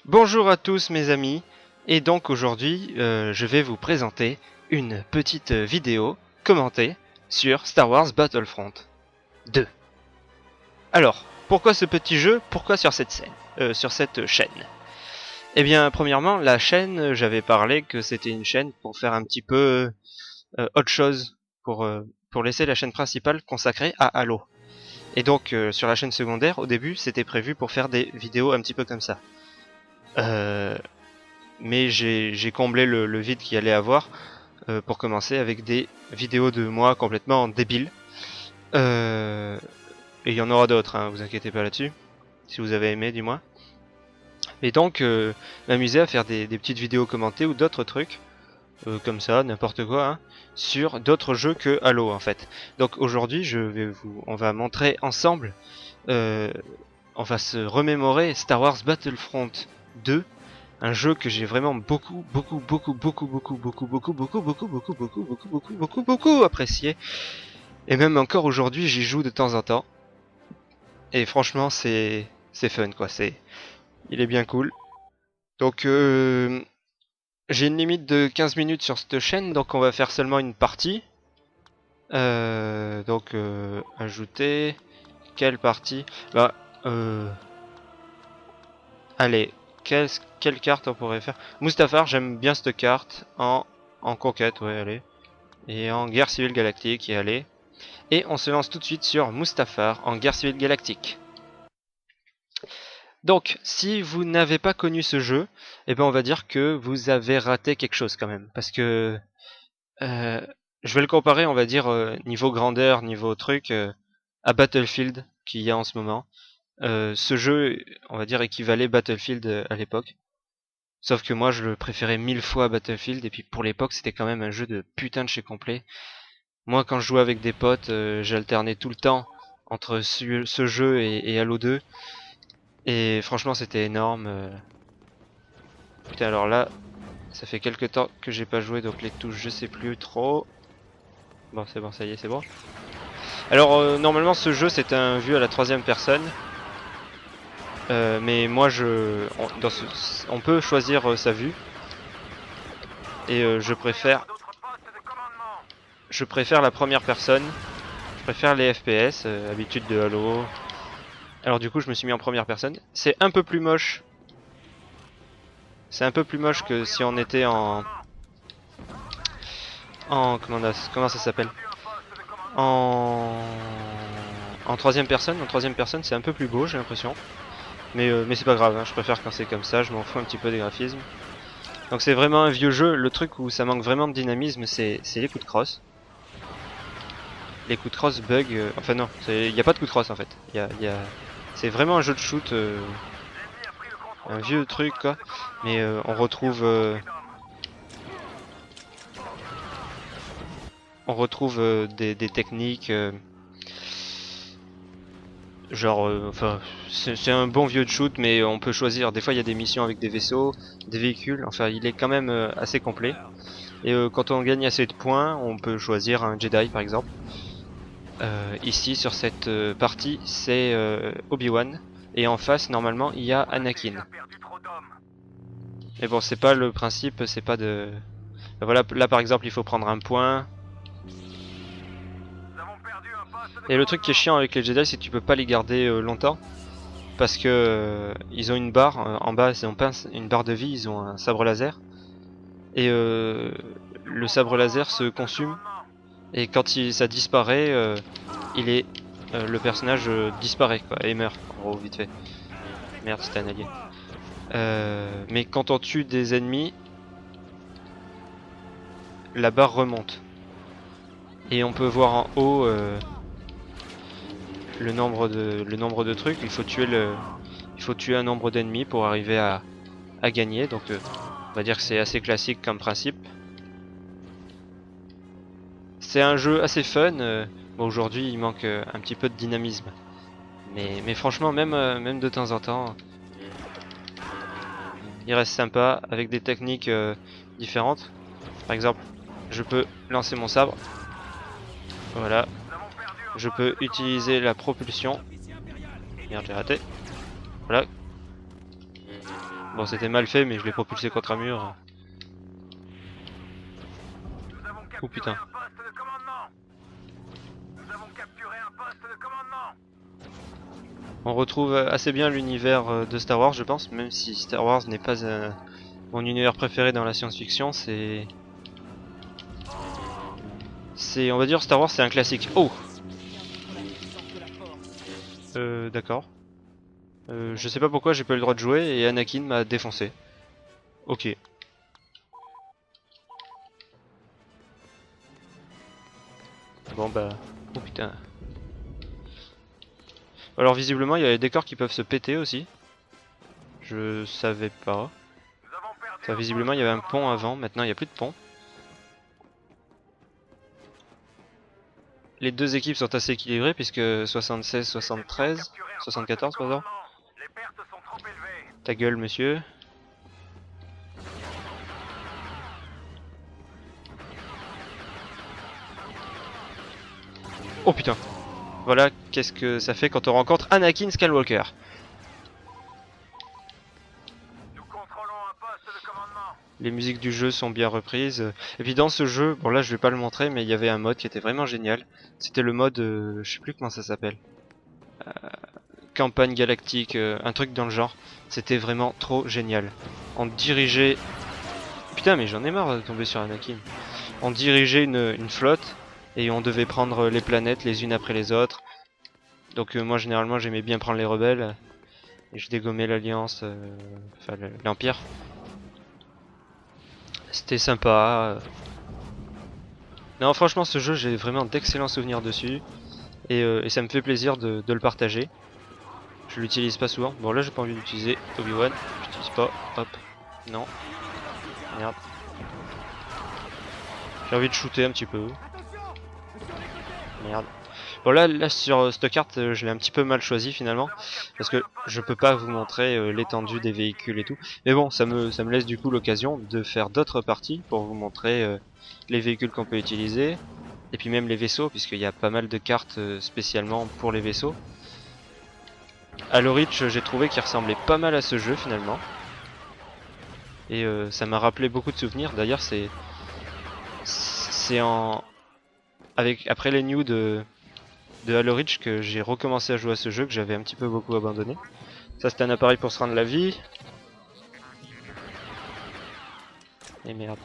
Bonjour à tous mes amis, et donc aujourd'hui je vais vous présenter une petite vidéo commentée sur Star Wars Battlefront 2. Alors, pourquoi ce petit jeu? Pourquoi sur cette chaîne? Eh bien, premièrement, la chaîne, j'avais parlé que c'était une chaîne pour faire un petit peu autre chose, pour laisser la chaîne principale consacrée à Halo. Et donc, sur la chaîne secondaire, au début, c'était prévu pour faire des vidéos un petit peu comme ça. Mais j'ai comblé le vide qu'il y allait avoir pour commencer avec des vidéos de moi complètement débiles. Et il y en aura d'autres, hein, vous inquiétez pas là-dessus, si vous avez aimé du moins. Et donc m'amuser à faire des petites vidéos commentées ou d'autres trucs, comme ça, n'importe quoi, hein, sur d'autres jeux que Halo en fait. Donc aujourd'hui on va montrer ensemble, on va se remémorer Star Wars Battlefront 2, un jeu que j'ai vraiment beaucoup apprécié. Et même encore aujourd'hui, j'y joue de temps en temps. Et franchement, c'est fun quoi. Il est bien cool. Donc j'ai une limite de 15 minutes sur cette chaîne, donc on va faire seulement une partie. Donc ajouter quelle partie? Bah allez. Quelle carte on pourrait faire? Mustafar, j'aime bien cette carte en conquête, ouais, allez. Et en guerre civile galactique, et allez. Et on se lance tout de suite sur Mustafar en guerre civile galactique. Donc, si vous n'avez pas connu ce jeu, eh ben on va dire que vous avez raté quelque chose quand même. Parce que je vais le comparer, on va dire, niveau grandeur, niveau truc, à Battlefield qu'il y a en ce moment. Ce jeu, on va dire, équivalait Battlefield à l'époque. Sauf que moi, je le préférais 1000 fois à Battlefield, et puis pour l'époque, c'était quand même un jeu de putain de chez complet. Moi, quand je jouais avec des potes, j'alternais tout le temps entre ce jeu et Halo 2. Et franchement, c'était énorme. Putain, alors là, ça fait quelques temps que j'ai pas joué, donc les touches, je sais plus trop. Bon, c'est bon, ça y est, c'est bon. Alors, normalement, ce jeu, c'est un vue à la 3ème personne. Mais moi, on peut choisir sa vue. Et je préfère la première personne. Je préfère les FPS, habitude de Halo. Alors du coup, je me suis mis en première personne. C'est un peu plus moche. C'est un peu plus moche que si on était en comment ça s'appelle, en 3ème personne. En 3ème personne, c'est un peu plus beau, j'ai l'impression. Mais c'est pas grave, hein, je préfère quand c'est comme ça. Je m'en fous un petit peu des graphismes. Donc c'est vraiment un vieux jeu. Le truc où ça manque vraiment de dynamisme, c'est les coups de crosse. Les coups de crosse bug. Enfin non, il n'y a pas de coups de crosse en fait. C'est vraiment un jeu de shoot. Un vieux truc quoi. Mais on retrouve des techniques genre enfin c'est un bon vieux de shoot, mais on peut choisir. Des fois il y a des missions avec des vaisseaux, des véhicules. Enfin il est quand même assez complet. Et quand on gagne assez de points, on peut choisir un Jedi par exemple. Ici sur cette partie c'est Obi-Wan, et en face normalement il y a Anakin. Mais bon, c'est pas le principe, c'est pas de... Voilà, là par exemple il faut prendre un point. Et le truc qui est chiant avec les Jedi, c'est que tu peux pas les garder longtemps. Parce que ils ont une barre, en bas ils ont une barre de vie, ils ont un sabre laser. Et le sabre laser se consume. Et quand ça disparaît, le personnage disparaît quoi, et meurt, en gros, vite fait. Merde, c'était un allié. Mais quand on tue des ennemis, la barre remonte. Et on peut voir en haut le nombre de trucs. Il faut tuer un nombre d'ennemis pour arriver à gagner. Donc on va dire que c'est assez classique comme principe. C'est un jeu assez fun. Bon, aujourd'hui il manque un petit peu de dynamisme. Mais franchement, même de temps en temps, il reste sympa avec des techniques différentes. Par exemple, je peux lancer mon sabre. Voilà. Je peux utiliser la propulsion. Merde, j'ai raté. Voilà. Bon, c'était mal fait, mais je l'ai propulsé contre un mur. Oh putain. On retrouve assez bien l'univers de Star Wars, je pense, même si Star Wars n'est pas mon univers préféré dans la science-fiction, on va dire, Star Wars, c'est un classique. Oh, d'accord. Je sais pas pourquoi j'ai pas eu le droit de jouer et Anakin m'a défoncé. Ok. Bon bah... Oh putain. Alors visiblement il y a des décors qui peuvent se péter aussi. Je savais pas. Enfin, visiblement il y avait un pont avant, maintenant il n'y a plus de pont. Les deux équipes sont assez équilibrées puisque 76, 73, 74 pardon. Ta gueule monsieur. Oh putain. Voilà qu'est-ce que ça fait quand on rencontre Anakin Skywalker. Les musiques du jeu sont bien reprises. Et puis dans ce jeu, bon là je vais pas le montrer, mais il y avait un mode qui était vraiment génial. C'était le mode, je sais plus comment ça s'appelle. Campagne galactique, un truc dans le genre. C'était vraiment trop génial. On dirigeait... Putain mais j'en ai marre de tomber sur Anakin. On dirigeait une flotte et on devait prendre les planètes les unes après les autres. Donc moi généralement j'aimais bien prendre les rebelles. Et je dégommais l'alliance, enfin l'Empire. C'était sympa. Non franchement ce jeu j'ai vraiment d'excellents souvenirs dessus. Et ça me fait plaisir de le partager. Je l'utilise pas souvent. Bon là j'ai pas envie d'utiliser Obi-Wan. J'utilise pas. Hop. Non. Merde. J'ai envie de shooter un petit peu. Merde. Bon là sur cette carte je l'ai un petit peu mal choisi finalement. Parce que je peux pas vous montrer l'étendue des véhicules et tout. Mais bon ça me laisse du coup l'occasion de faire d'autres parties pour vous montrer les véhicules qu'on peut utiliser. Et puis même les vaisseaux, puisqu'il y a pas mal de cartes spécialement pour les vaisseaux. Halo Reach, j'ai trouvé qu'il ressemblait pas mal à ce jeu finalement. Et ça m'a rappelé beaucoup de souvenirs. D'ailleurs, c'est après les news de Halo Reach que j'ai recommencé à jouer à ce jeu que j'avais un petit peu beaucoup abandonné. Ça, c'était un appareil pour se rendre la vie. Et merde.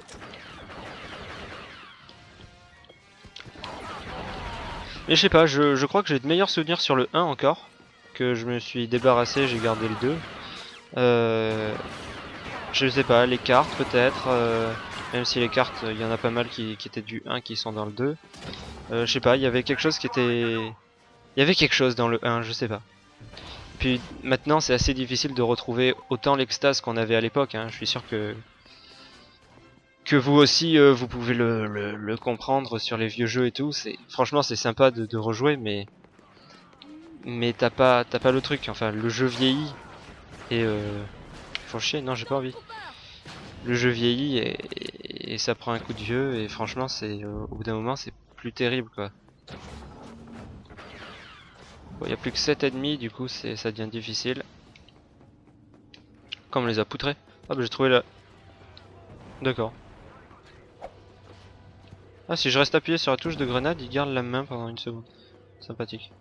Mais je sais pas, je crois que j'ai de meilleurs souvenirs sur le 1 encore. Que je me suis débarrassé, j'ai gardé le 2. Je sais pas, les cartes peut-être. Même si les cartes, il y en a pas mal qui étaient du 1 qui sont dans le 2. Je sais pas, il y avait quelque chose qui était... Il y avait quelque chose dans le 1, je sais pas. Puis maintenant c'est assez difficile de retrouver autant l'extase qu'on avait à l'époque. Hein. Je suis sûr que vous aussi vous pouvez le comprendre sur les vieux jeux et tout. Franchement c'est sympa de rejouer, mais t'as pas le truc. Enfin le jeu vieillit et faut chier. Non j'ai pas envie. Le jeu vieillit et ça prend un coup de vieux et franchement c'est au bout d'un moment c'est plus terrible quoi. Bon, y a plus que 7 ennemis, du coup ça devient difficile. Comme on les a poutrés. Ah bah j'ai trouvé la... D'accord. Ah si je reste appuyé sur la touche de grenade, il garde la main pendant une seconde. Sympathique.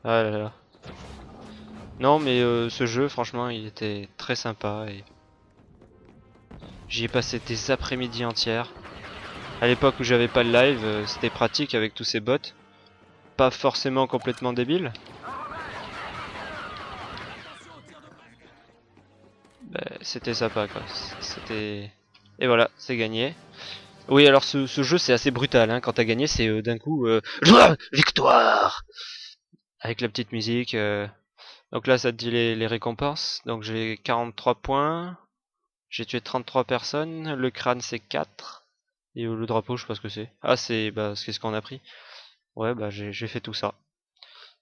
Ah là là. Non mais ce jeu franchement il était très sympa et j'y ai passé des après-midi entières. À l'époque où j'avais pas le live, c'était pratique avec tous ces bots. Pas forcément complètement débiles. Bah, c'était sympa quoi. C'était... Et voilà, c'est gagné. Oui alors ce jeu c'est assez brutal hein. Quand t'as gagné c'est d'un coup victoire avec la petite musique. Donc là ça te dit les récompenses. Donc j'ai 43 points. J'ai tué 33 personnes. Le crâne c'est 4. Et le drapeau je sais pas ce que c'est. Ah c'est ce qu'on a pris. Ouais bah j'ai fait tout ça.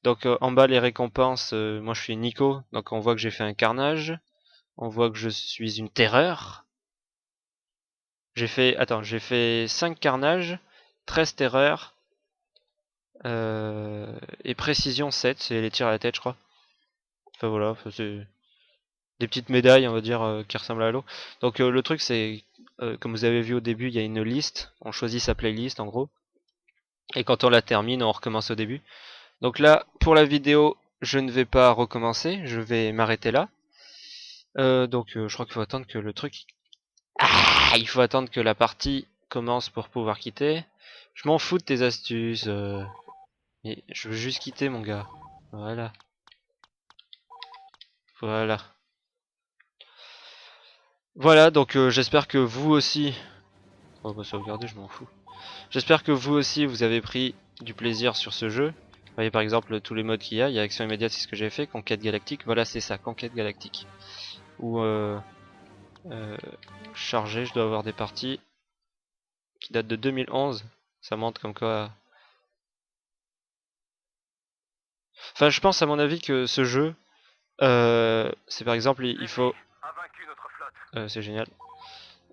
Donc en bas les récompenses, moi je suis Nico. Donc on voit que j'ai fait un carnage. On voit que je suis une terreur. J'ai fait 5 carnages, 13 terreurs, Et précision 7, c'est les tirs à la tête, je crois. Enfin voilà, c'est des petites médailles, on va dire, qui ressemblent à l'eau. Donc le truc, c'est, comme vous avez vu au début, il y a une liste. On choisit sa playlist, en gros. Et quand on la termine, on recommence au début. Donc là, pour la vidéo, je ne vais pas recommencer. Je vais m'arrêter là. Je crois qu'il faut attendre que le truc... Ah, il faut attendre que la partie commence pour pouvoir quitter. Je m'en fous de tes astuces. Mais je veux juste quitter, mon gars. Voilà. Voilà. Voilà, donc j'espère que vous aussi... On va sauvegarder, je m'en fous. J'espère que vous aussi, vous avez pris du plaisir sur ce jeu. Vous voyez par exemple tous les modes qu'il y a. Il y a action immédiate, c'est ce que j'ai fait. Conquête galactique, voilà c'est ça, conquête galactique. Ou chargé, je dois avoir des parties qui datent de 2011. Ça montre comme quoi... Enfin, je pense à mon avis que ce jeu, c'est par exemple, il faut... c'est génial.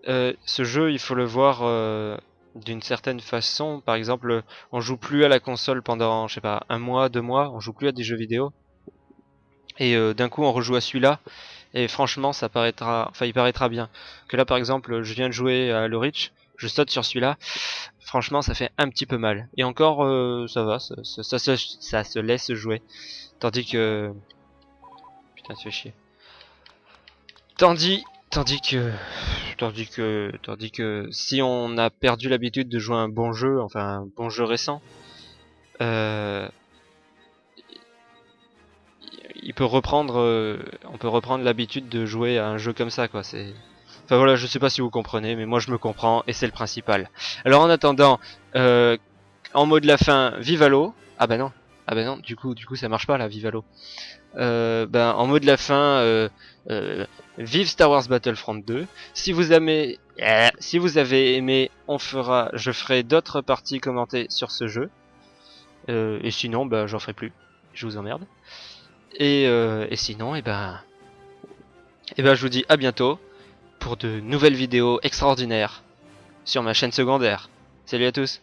Ce jeu, il faut le voir d'une certaine façon. Par exemple, on joue plus à la console pendant, je sais pas, 1 mois, 2 mois, on joue plus à des jeux vidéo. Et d'un coup, on rejoue à celui-là. Et franchement, ça paraîtra, enfin, il paraîtra bien. Que là, par exemple, je viens de jouer à Halo Reach, je saute sur celui-là. Franchement, ça fait un petit peu mal. Et encore, ça va, ça se laisse jouer. Tandis que... Putain, ça fait chier. Tandis que si on a perdu l'habitude de jouer à un bon jeu, enfin un bon jeu récent, il peut reprendre, on peut reprendre l'habitude de jouer à un jeu comme ça, quoi. C'est, enfin voilà, je sais pas si vous comprenez, mais moi je me comprends et c'est le principal. Alors en attendant, en mot de la fin, vive Halo. Ah bah non, du coup ça marche pas là, vive Halo. En mot de la fin, vive Star Wars Battlefront 2. Si vous avez aimé, je ferai d'autres parties commentées sur ce jeu. Et sinon, bah, j'en ferai plus. Je vous emmerde. Et sinon, je vous dis à bientôt pour de nouvelles vidéos extraordinaires sur ma chaîne secondaire. Salut à tous!